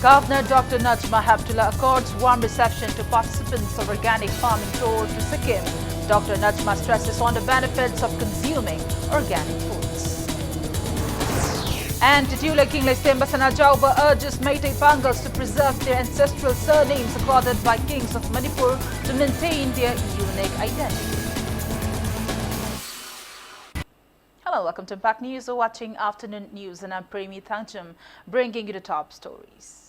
Governor Dr. Najma Heptullah accords warm reception to participants of organic farming tour to Sikkim. Dr. Najma stresses on the benefits of consuming organic foods. And Titula King Lesemba Sanajauba urges Meitei Pangals to preserve their ancestral surnames accorded by kings of Manipur to maintain their unique identity. Hello, welcome to Impact News. You're watching Afternoon News and I'm Premi Thangcham, bringing you the top stories.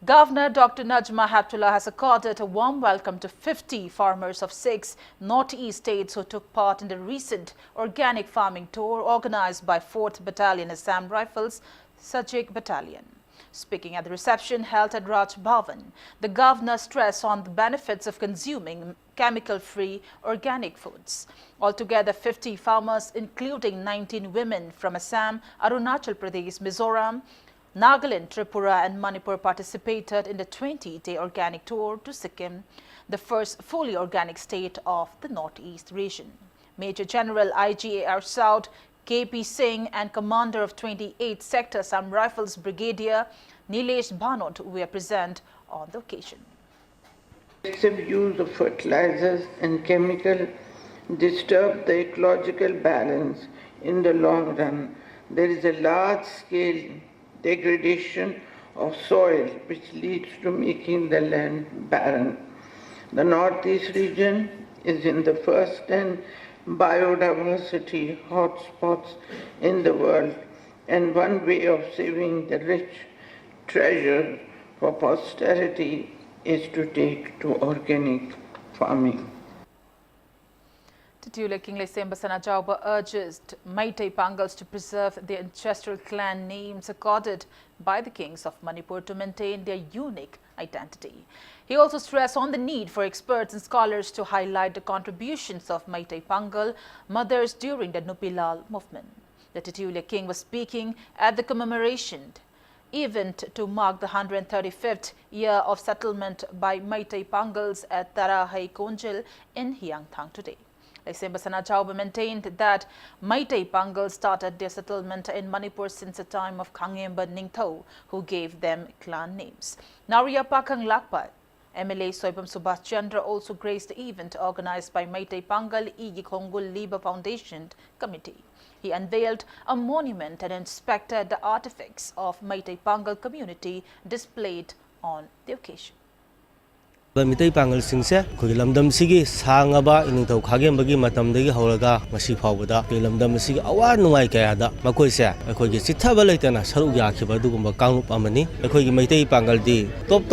Governor Dr. Najma Heptullah has accorded a warm welcome to 50 farmers of 6 northeast states who took part in the recent organic farming tour organized by 4th Battalion Assam Rifles, Sajik Battalion. Speaking at the reception held at Raj Bhavan, the governor stressed on the benefits of consuming chemical-free organic foods. Altogether, 50 farmers, including 19 women from Assam, Arunachal Pradesh, Mizoram, Nagaland, Tripura and Manipur participated in the 20-day organic tour to Sikkim, the first fully organic state of the Northeast region. Major General IGAR South KP Singh and Commander of 28th Sector Assam Rifles Brigadier Nilesh Bhanot were present on the occasion. Excessive use of fertilizers and chemicals disturb the ecological balance in the long run. There is a large-scale degradation of soil which leads to making the land barren. The Northeast region is in the first 10 biodiversity hotspots in the world, and one way of saving the rich treasure for posterity is to take to organic farming. Titula King Lesemba Sanajauba urges Meitei Pangals to preserve their ancestral clan names accorded by the kings of Manipur to maintain their unique identity. He also stressed on the need for experts and scholars to highlight the contributions of Meitei Pangal mothers during the Nupilal movement. The Titula King was speaking at the commemoration event to mark the 135th year of settlement by Meitei Pangals at Tarahai Konjil in Hyangthang today. Lesemba Sanajauba maintained that Meitei Pangal started their settlement in Manipur since the time of Khangemba Ningthau, who gave them clan names. Naria Pakang Lakpat, MLA Soibam Subhash Chandra also graced the event organized by Meitei Pangal Igi Khongul Liba Foundation Committee. He unveiled a monument and inspected the artifacts of Meitei Pangal community displayed on the occasion. Meitei Pangal singse khoi lamdam sigi sangaba iningthau khagemba matamdagi holaga masi phawda ke lamdam sigi awa nungai kaya da makoi se akhoi gi chithaba leitana saru yakhiba dugumba kanglup amani akhoi gi Meitei Pangal di top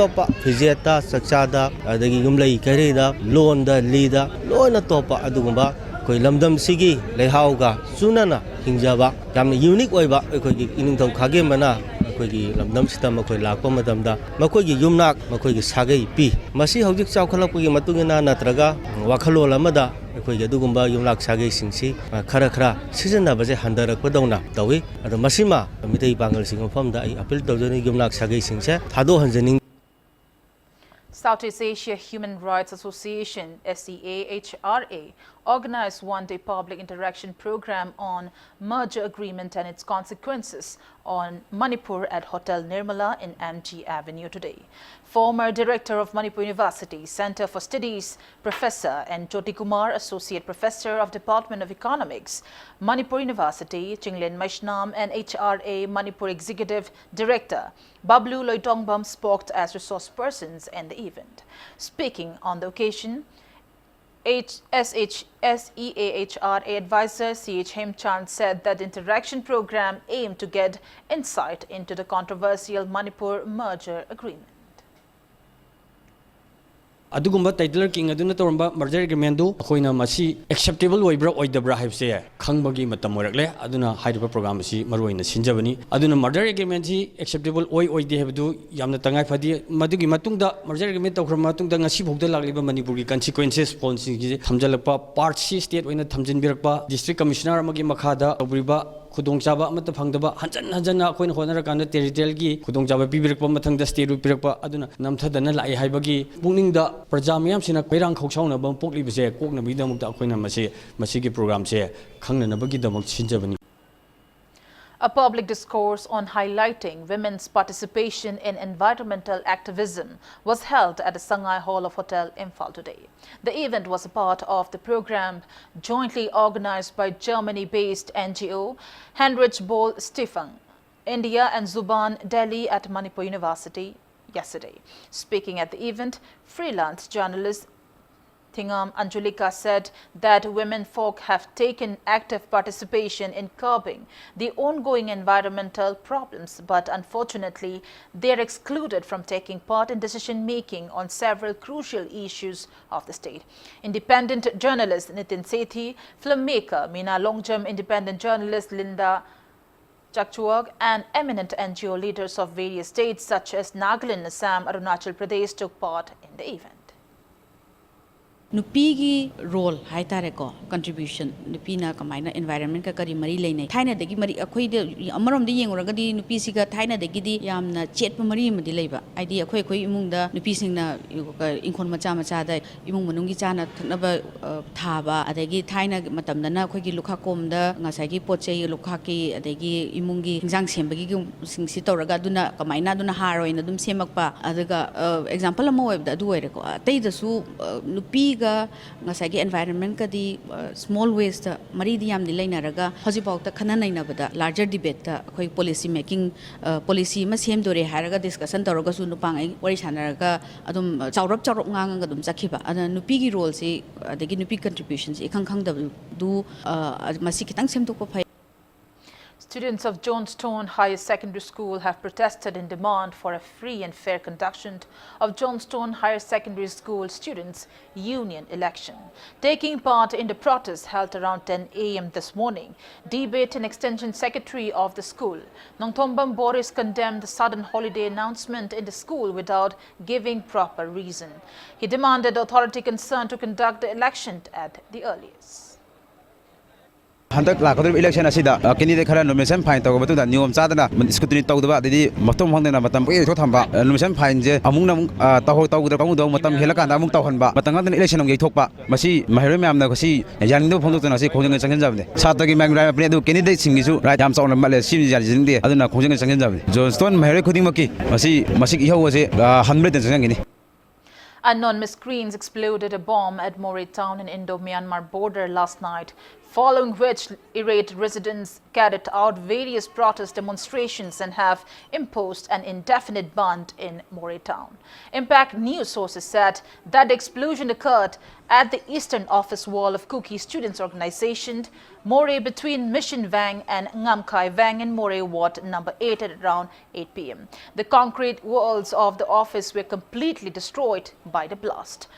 phijeta sakchada adagi yumlei karida londa lida loina topa adugumba khoi lamdam sigi leihauga sunana hingjaba yamna unique oiba akhoi gi iningthau khagemba na Makogi lamdam sita makoi lakpa matamda makogi yumnak makogi sagai pi masi hojik chawkhalakpagi matungina natraga wakhalol amada akoigi adugumba yumnak sagai singsi khara sijannabaje handarakpadawna tawi ado masima Meitei Pangal sing mafamda ai appeal tawjani yumnak sagai singse thado hanjaning. Southeast Asia Human Rights Association SEAHRA organized one-day public interaction program on merger agreement and its consequences on Manipur at Hotel Nirmala in MG Avenue today. Former Director of Manipur University Center for Studies Professor and Jyoti Kumar, Associate Professor of Department of Economics, Manipur University, Chinglin Maishnam and HRA Manipur Executive Director Bablu Loitongbam spoke as resource persons in the event. Speaking on the occasion, SEAHRA advisor CH Hemchand said that the interaction program aimed to get insight into the controversial Manipur merger agreement. Adugumba title king aduna toramba merger agreement du akoina masi acceptable oibra oidabra haibse khangbagi matam morakle aduna haiba program si maroina sinjabani aduna merger agreement si acceptable oide hebdu yamna tangai phadi madugi matungda merger agreement tawkhra matungda ngasi bhogda lagliba Manipur gi consequences policy gi thamjalakpa part C state oina thamjinbirakpa district commissioner amagi makhada obriba khudongchaba amata phangdaba hanjana akoina honara kana territorial gi khudongchaba pibirakpa mathangda state ru pirakpa aduna namthadana lai haibagi buningda Praja miyam sina kairang khoksauna bam pokli bise kokna bidamukta akoina masigi program se khangna nabagi damak sinjabani. A public discourse on highlighting women's participation in environmental activism was held at the Sangai Hall of Hotel Imphal today. The event was a part of the program jointly organized by Germany-based NGO Heinrich Boll Stiftung, India and Zuban Delhi at Manipur University yesterday. Speaking at the event, freelance journalist Thingam Anjulika said that women folk have taken active participation in curbing the ongoing environmental problems, but unfortunately, they are excluded from taking part in decision-making on several crucial issues of the state. Independent journalist Nitin Sethi, filmmaker Meena Longjam, independent journalist Linda Chakchuag, and eminent NGO leaders of various states such as Nagaland, Assam, Arunachal Pradesh took part in the event. Nupigi role hai tare ko contribution nupina kamaina environment ka kari mari leinai thaina degi mari akhoi de amarom de yenguraga di nupi siga thaina degi di yamna chetpa mari madi leiba aidi akhoi imung da nupi singna inkon macha macha da imung manungi chana thaknaba thaba adegi thaina matamda na akhoi gi lukha kom da ngasai gi pochei lukha ki adegi imungi hingjang sembagi gi singsi toraga duna kamaina duna haroina dum semakpa adaga example amo web da du oire ko tai da su nupi ngasagi environment ka di small waste mari di yam dilai naraga hoji bauta khana nai na bada larger debate ta khoi policy making policy ma sem dore haraga discussion taraga su nupang ai wari sanaraga adum chaurap ngang adum chakhiba ada nupi gi role se adagi nupi contributions ekhang khang da du masi kitang sem to ko phai. Students of Johnstone Higher Secondary School have protested in demand for a free and fair conduction of Johnstone Higher Secondary School Students' Union election. Taking part in the protest held around 10 a.m. this morning, Debate and Extension Secretary of the school, Nongthombam Boris, condemned the sudden holiday announcement in the school without giving proper reason. He demanded the authority concerned to conduct the election at the earliest. Handak lakadul election asida kini de khara nomination fine taw batu da niom chadana scrutiny taw da di matom hangna matam pe tho thamba nomination fine je amung nam taw taw da kamu do matam helaka da amung taw hanba matanga den election ngai thokpa masi mahiro myam na khasi yang do phong na si khonjang changjan jabne sata gi mang rai apne do kini de singi su right am sawn male sim jar jing de aduna khonjang changjan jabne Johnston mahiro khuding maki masi masik iho ase 100 den changjan gini. Unknown miscreants exploded a bomb at Moray town in Indo-Myanmar border last night, following which irate residents carried out various protest demonstrations and have imposed an indefinite ban in Moray town. Impact News sources said that the explosion occurred at the eastern office wall of Kuki Students' Organization, Moray, between Mission Vang and Ngamkai Vang in Moray Ward number 8 at around 8 p.m. The concrete walls of the office were completely destroyed by the blast.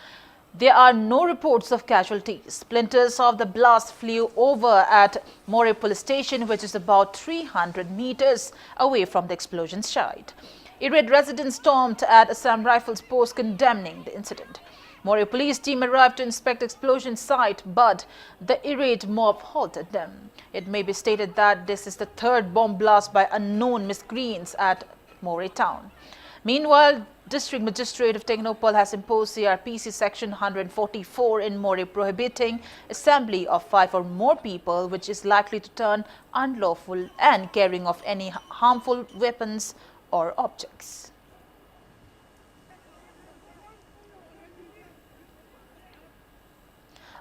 There are no reports of casualties. Splinters of the blast flew over at Moray Police Station, which is about 300 meters away from the explosion site. Irate residents stormed at Assam Rifles Post condemning the incident. Moray police team arrived to inspect the explosion site, but the irate mob halted them. It may be stated that this is the third bomb blast by unknown miscreants at Moray town. Meanwhile, District Magistrate of Technopal has imposed CRPC Section 144 in Moray prohibiting assembly of 5 or more people, which is likely to turn unlawful, and carrying of any harmful weapons or objects.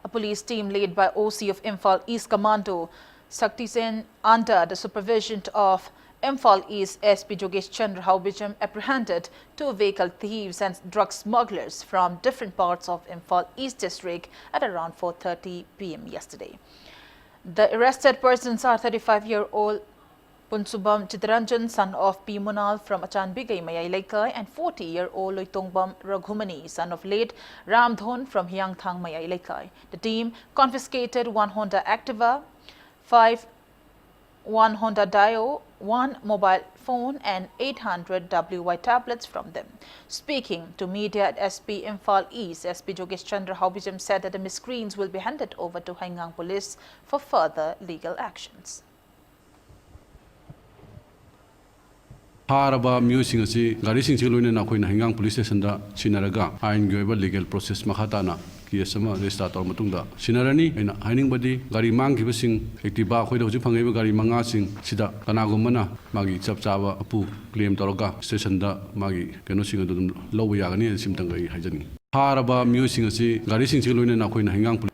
A police team led by OC of Imphal East Commando Sakti Sen, under the supervision of Imphal East SP Jogesh Chandra Haubijam, apprehended 2 vehicle thieves and drug smugglers from different parts of Imphal East district at around 4:30 p.m. yesterday. The arrested persons are 35-year-old Punsubam Chitranjan, son of P. Munal from Achanbigai Mayai Laikai, and 40-year-old Loitongbam Raghumani, son of late Ramdhon from Hyangthang Mayai Laikai. The team confiscated 1 Honda Activa, 1 Honda Dio, 1 mobile phone and 800 WY tablets from them. Speaking to media at SP Imphal East, SP Jogesh Chandra Haubijam said that the miscreants will be handed over to Haingang Police for further legal actions. Haraba music asi gari sing loine na khoina Haingang Police Station da sinaraga ain goiba legal process makhatana case अमा resistor तौर मतुंगदा सिनारनी अइना हाइनिंगबदी गाड़ी मांगखिबसिंग Activa अखोइदा हुजिक फंगैबा गाड़ी मंगासिंग सिदा कनागुमना मागी चपचाबा अपु claim तौरगा स्टेशनदा मागी केनोसिंग अदुम लौबा यागनी सिमतंग अइ हाइजनी हारबा म्यूसिंग असि गाड़ी सिंग लोइना अखोइना Heingang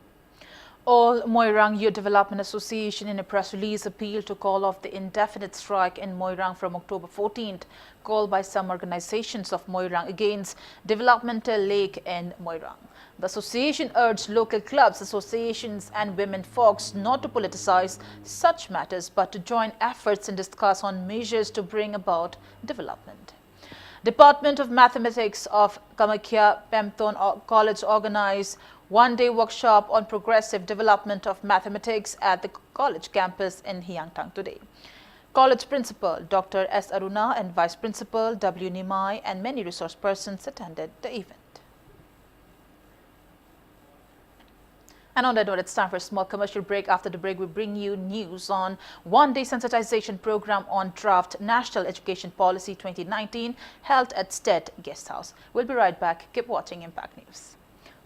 All Moirang Youth Development Association in a press release appealed to call off the indefinite strike in Moirang from October 14th, called by some organizations of Moirang against developmental lake in Moirang. The association urged local clubs, associations and women folks not to politicize such matters but to join efforts and discuss on measures to bring about development. Department of Mathematics of Kamakhya Pemton College organized one-day workshop on progressive development of mathematics at the college campus in Hyangtang today. College Principal Dr. S. Aruna and Vice Principal W. Nimai and many resource persons attended the event. And on that note, it's time for a small commercial break. After the break, we bring you news on one-day sensitization program on draft National Education Policy 2019 held at State Guest House. We'll be right back. Keep watching Impact News.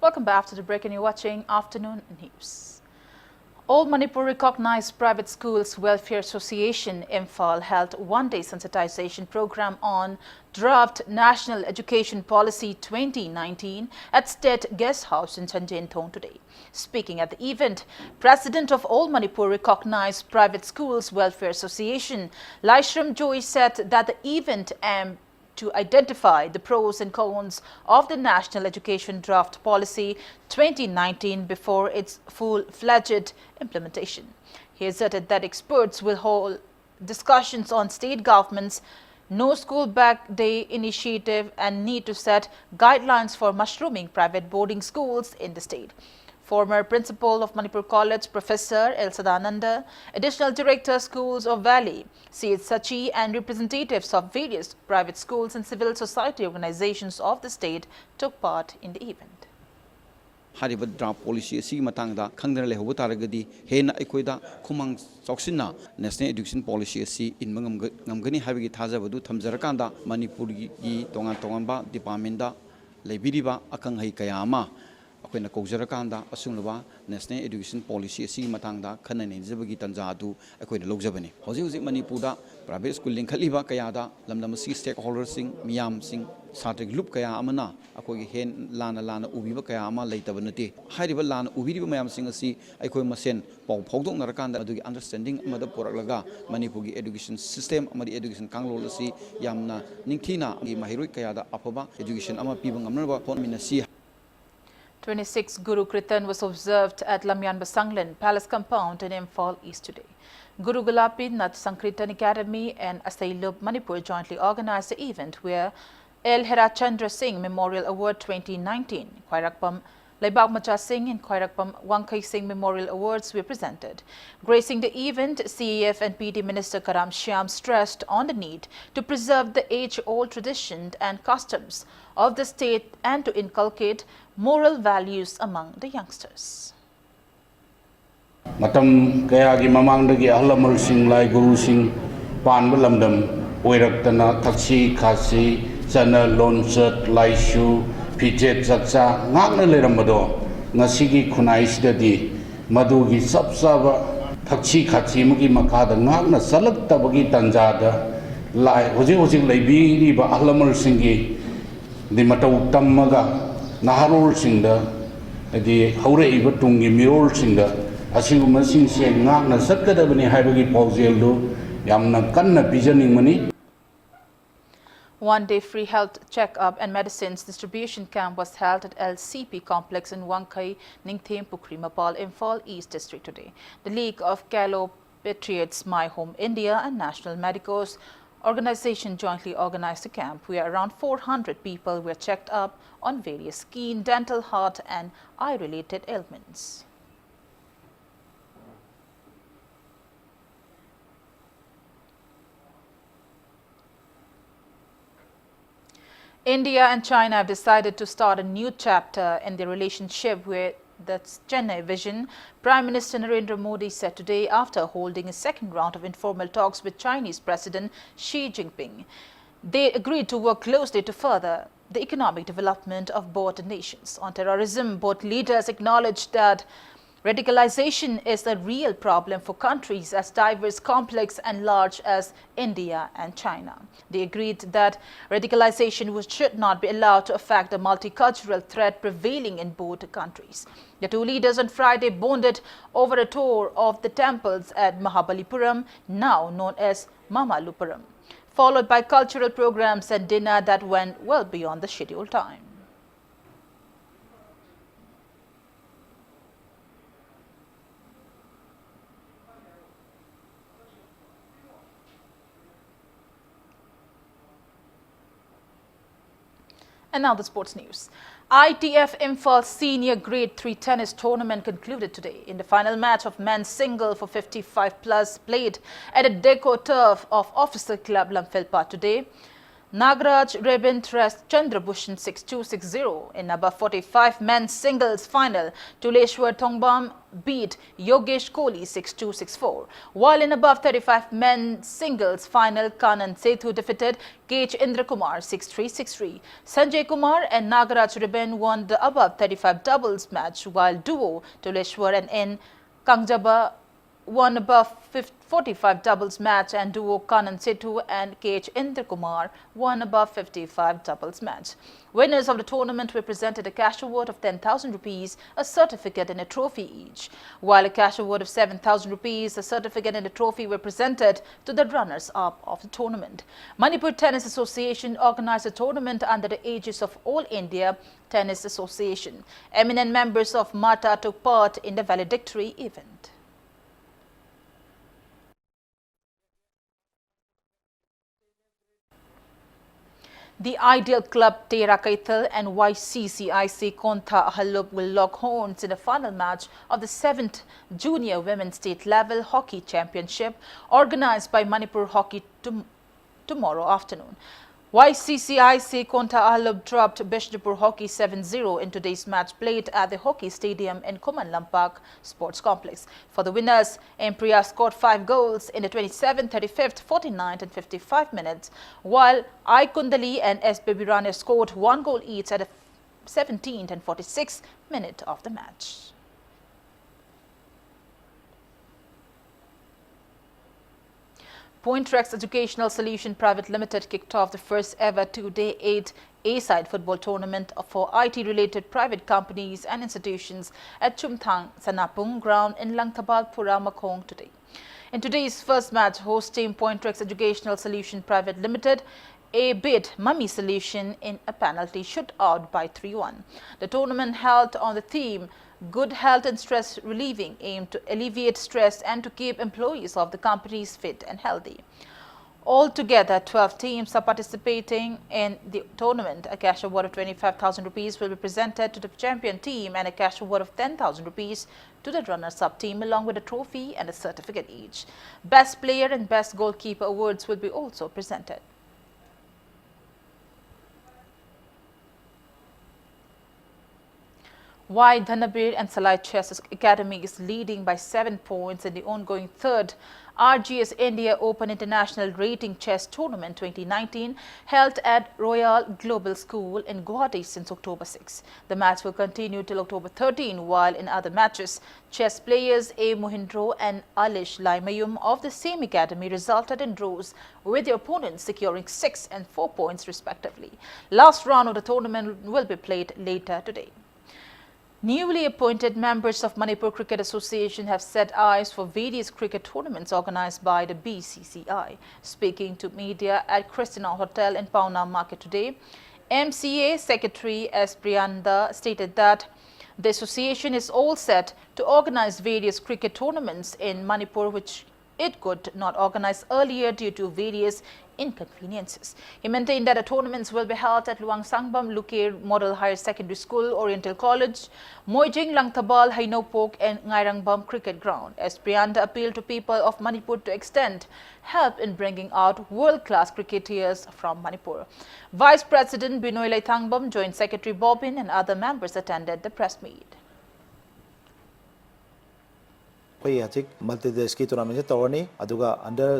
Welcome back after the break, and you're watching Afternoon News. All Manipur recognized private schools welfare association Imphal held one-day sensitization program on draft National Education Policy 2019 at State Guest House in Chanjinthong today. Speaking at the event, President of All Manipur recognized private schools welfare association Laishram Joy said that the event aimed to identify the pros and cons of the National Education Draft Policy 2019 before its full-fledged implementation. He asserted that experts will hold discussions on state government's No School Back Day initiative and need to set guidelines for mushrooming private boarding schools in the state. Former Principal of Manipur College, Professor L. Sadananda, Additional Director, Schools of Valley, C.H. Sachi, and representatives of various private schools and civil society organizations of the state took part in the event. Hariba draft policy si matangda khangdana lehobu taragadi hena aikoida khumang choksinna national education policy si in ngamgani habigi thajabadu thamjarakanda Manipur gi tongan ba department da lebiriba akang hai kayama akoina koujarakanda asunglaba national education policy si matangda khanane jabagi tanjadu akoina logjabani hoji Manipur da private school linkhaliba kayada lamdam si stakeholders sing miyam sing Satic loop kaya amana akogi hen lana ubiba kaya ama laitabanati hariba lana ubiba mayam singasi aikoi masen pau phogdok narakanda adugi understanding amada poraklaga Manipur education system amadi education kanglol asi yamna ningthina gi mahiroi kaya da afaba education ama piba ngamnaba honminasi 26 Guru Kirtan was observed at Lamyan Basanglan Palace Compound in Imphal East today. Guru Gulapi Nath Sankirtan Academy and Asailub Manipur jointly organized the event where L. Herachandra Singh Memorial Award 2019, Khairakpam Laibak Macha Singh and Khairakpam Wangkai Singh Memorial Awards were presented. Gracing the event, CEF and PD Minister Karam Shyam stressed on the need to preserve the age-old traditions and customs of the state and to inculcate moral values among the youngsters. Matam kaya gi mamangdagi ahlamul sing lai guru sing panba lamdam oiraktana taksi khasi chana lonsat laishu pijet chacha ngakna leramado ngasigi khunai sidadi madugi sapsaba taksi khachi mugi makada ngakna salak tabagi tanjada lai hoji leibi ri ba ahlamul singi di matau tammaga naharul singda di haure iba tungi mirol singda asiguma singse ngakna satkadabani haibagi paujelu yamna kanna bijaning mani. One-day free health check-up and medicines distribution camp was held at LCP complex in Wangkai, Ningthem, Pukrimapal, Imphal East District today. The League of Calo Patriots, My Home India and National Medicos organization jointly organized the camp where around 400 people were checked up on various skin, dental, heart and eye-related ailments. India and China have decided to start a new chapter in their relationship with the Chennai vision, Prime Minister Narendra Modi said today after holding a second round of informal talks with Chinese President Xi Jinping. They agreed to work closely to further the economic development of both nations. On terrorism, both leaders acknowledged that radicalization is a real problem for countries as diverse, complex and large as India and China. They agreed that radicalization should not be allowed to affect the multicultural threat prevailing in both countries. The two leaders on Friday bonded over a tour of the temples at Mahabalipuram, now known as Mamalupuram, followed by cultural programs and dinner that went well beyond the scheduled time. And now the sports news. ITF Imphal Senior Grade 3 Tennis Tournament concluded today in the final match of men's single for 55 plus played at a Deco turf of Officer Club Lamphilpa today. Nagaraj Rebin thrashed Chandrabhushan 6-2, 6-0 in above 45 men's singles final. Tuleshwar Thongbam beat Yogesh Kohli 6-2, 6-4. While in above 35 men's singles final, Kanan Sethu defeated KH Indrakumar 6-3, 6-3. Sanjay Kumar and Nagaraj Rebin won the above 35 doubles match, while duo Tuleshwar and N. Kangjaba won above 45 doubles match, and duo Kanan Sethu and KH Indrakumar won above 55 doubles match. Winners of the tournament were presented a cash award of 10,000 rupees, a certificate and a trophy each, while a cash award of 7,000 rupees, a certificate and a trophy were presented to the runners-up of the tournament. Manipur Tennis Association organized the tournament under the aegis of All India Tennis Association. Eminent members of MATA took part in the valedictory event. The Ideal Club Tera Kaital and YCCIC Kontha Ahalub will lock horns in the final match of the 7th Junior Women's State Level Hockey Championship organized by Manipur Hockey tomorrow afternoon. YCCIC Kontha Ahalub dropped Bishnupur Hockey 7-0 in today's match played at the Hockey Stadium in Kuman Lampak Sports Complex. For the winners, Empriya scored 5 goals in the 27th, 35th, 49th and 55 minutes, while I Kundali and S. Bibirane scored 1 goal each at the 17th and 46th minute of the match. Pointrex Educational Solution Private Limited kicked off the first ever 2-day 8 A-side football tournament for IT-related private companies and institutions at Chumthang Sanapung ground in Langtabal, Pura, Makong today. In today's first match, host team Pointrex Educational Solution Private Limited beat Mummy Solution in a penalty shootout by 3-1. The tournament held on the theme Good Health and Stress Relieving, aimed to alleviate stress and to keep employees of the companies fit and healthy. Altogether, 12 teams are participating in the tournament. A cash award of 25,000 rupees will be presented to the champion team and a cash award of 10,000 rupees to the runners-up team, along with a trophy and a certificate each. Best player and best goalkeeper awards will be also presented. Y Dhanabir and Salai Chess Academy is leading by 7 points in the ongoing third RGS India Open International Rating Chess Tournament 2019 held at Royal Global School in Guwahati since October 6. The match will continue till October 13, while in other matches, chess players A. Mohindro and Alish Laimayum of the same academy resulted in draws, with their opponents securing 6 and 4 points respectively. Last round of the tournament will be played later today. Newly appointed members of Manipur Cricket Association have set eyes for various cricket tournaments organized by the BCCI. Speaking to media at Christina Hotel in Pauna Market today, MCA Secretary S. Priyanda stated that the association is all set to organize various cricket tournaments in Manipur, which it could not organize earlier due to various inconveniences. He maintained that the tournaments will be held at Luang Sangbam Lukir Model Higher Secondary School, Oriental College, Moijing Langtabal, Hainopok and Ngairangbam Cricket Ground. As Priyanda appealed to people of Manipur to extend help in bringing out world-class cricketers from Manipur. Vice President Binoy Laithangbam, Joint Secretary Bobbin and other members attended the press meet. ꯑꯩꯈꯣꯏ ꯍꯧꯖꯤꯛ ꯃꯜꯇꯤꯗꯦꯁꯀꯤ ꯇꯣꯔꯅꯥꯃꯦꯟꯁꯦ ꯇꯧꯔꯅꯤ ꯑꯗꯨꯒ under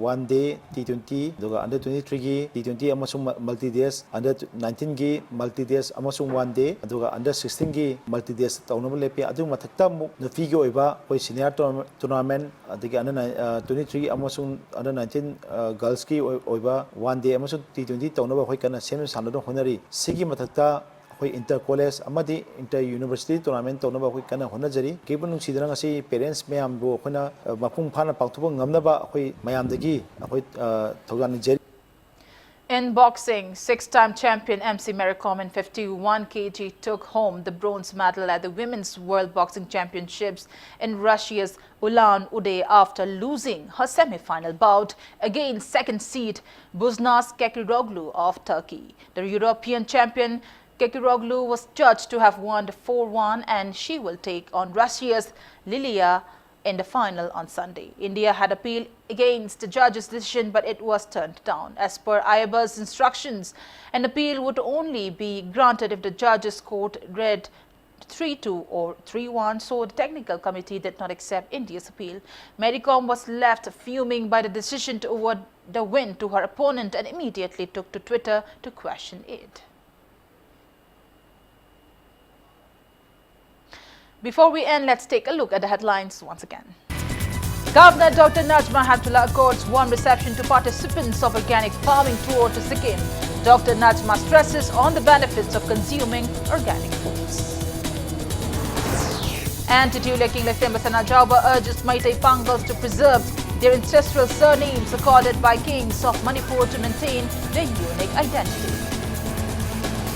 1 ꯗꯦ T20 ꯑꯗꯨꯒ under 23ꯒꯤ T20 ꯑꯃꯁꯨꯡ ꯃꯜꯇꯤꯗꯦꯁ under 19ꯒꯤ ꯃꯜꯇꯤꯗꯦꯁ ꯑꯃꯁꯨꯡ 1 ꯗꯦ ꯑꯗꯨꯒ ꯑꯟꯗꯔ 16ꯒꯤ ꯃꯜꯇꯤꯗꯦꯁ ꯇꯧꯅꯕ ꯂꯦꯞꯄꯤ ꯑꯗꯨꯒꯤ ꯃꯊꯛꯇ ꯑꯃꯨꯛ ꯅꯨꯄꯤꯒꯤ ꯑꯣꯏꯕ ꯑꯩꯈꯣꯏ ꯁꯤꯅꯤꯌꯔ ꯇꯣꯔꯅꯥꯃꯦꯟ ꯑꯗꯒꯤ ꯑꯟꯗꯔ 23 ꯑꯃꯁꯨꯡ ꯑꯟꯗꯔ 19 ꯒꯔꯜꯁꯀꯤ ꯑꯣꯏꯕ 1 ꯗꯦ ꯑꯃꯁꯨꯡ T20 ꯇꯧꯅꯕ ꯑꯩꯈꯣꯏ ꯀꯟꯅ ꯁꯦꯝ ꯁꯥꯟꯅꯗꯨꯅ ꯍꯣꯠꯅꯔꯤ ꯁꯤꯒꯤ ꯃꯊꯛꯇ ꯑꯩꯈꯣꯏ ꯏꯟꯇꯔ ꯀꯣꯂꯦꯖ ꯑꯃꯗꯤ ꯏꯟꯇꯔ ꯌꯨꯅꯤꯚꯔꯁꯤꯇꯤ ꯇꯣꯔꯅꯥꯃꯦꯟ ꯇꯧꯅꯕ ꯑꯩꯈꯣꯏ ꯀꯟꯅ ꯍꯣꯠꯅꯖꯔꯤ ꯀꯦꯕ ꯅꯨꯡꯁꯤꯗꯅ ꯉꯁꯤ ꯄꯦꯔꯦꯟꯁ ꯃꯌꯥꯝꯕꯨ ꯑꯩꯈꯣꯏꯅ ꯃꯄꯨꯡ ꯐꯥꯅ ꯄꯥꯡꯊꯣꯛꯄ ꯉꯝꯅꯕ ꯑꯩꯈꯣꯏ ꯃꯌꯥꯝꯗꯒꯤ ꯑꯩꯈꯣꯏ ꯊꯧꯗꯥꯡ ꯅꯤꯖꯔꯤ. In boxing, six-time champion MC Mary Kom in 51 kg took home the bronze medal at the Women's World Boxing Championships in Russia's Ulan-Ude after losing her semi-final bout against second seed Buznaz Kekiroglu of Turkey. The European champion Kekiroglu was judged to have won 4-1 and she will take on Russia's Lilia in the final on Sunday. India had appealed against the judge's decision, but it was turned down. As per IAB's instructions, an appeal would only be granted if the judge's court read 3-2 or 3-1, so the technical committee did not accept India's appeal. Mary Kom was left fuming by the decision to award the win to her opponent and immediately took to Twitter to question it. Before we end, let's take a look at the headlines once again. Governor Dr. Najma Heptullah accords warm reception to participants of organic farming tour to Sikkim. Dr. Najma stresses on the benefits of consuming organic foods. And Titula King Lefembasana Jauba urges Maitai Pangals to preserve their ancestral surnames accorded by kings of Manipur to maintain their unique identity.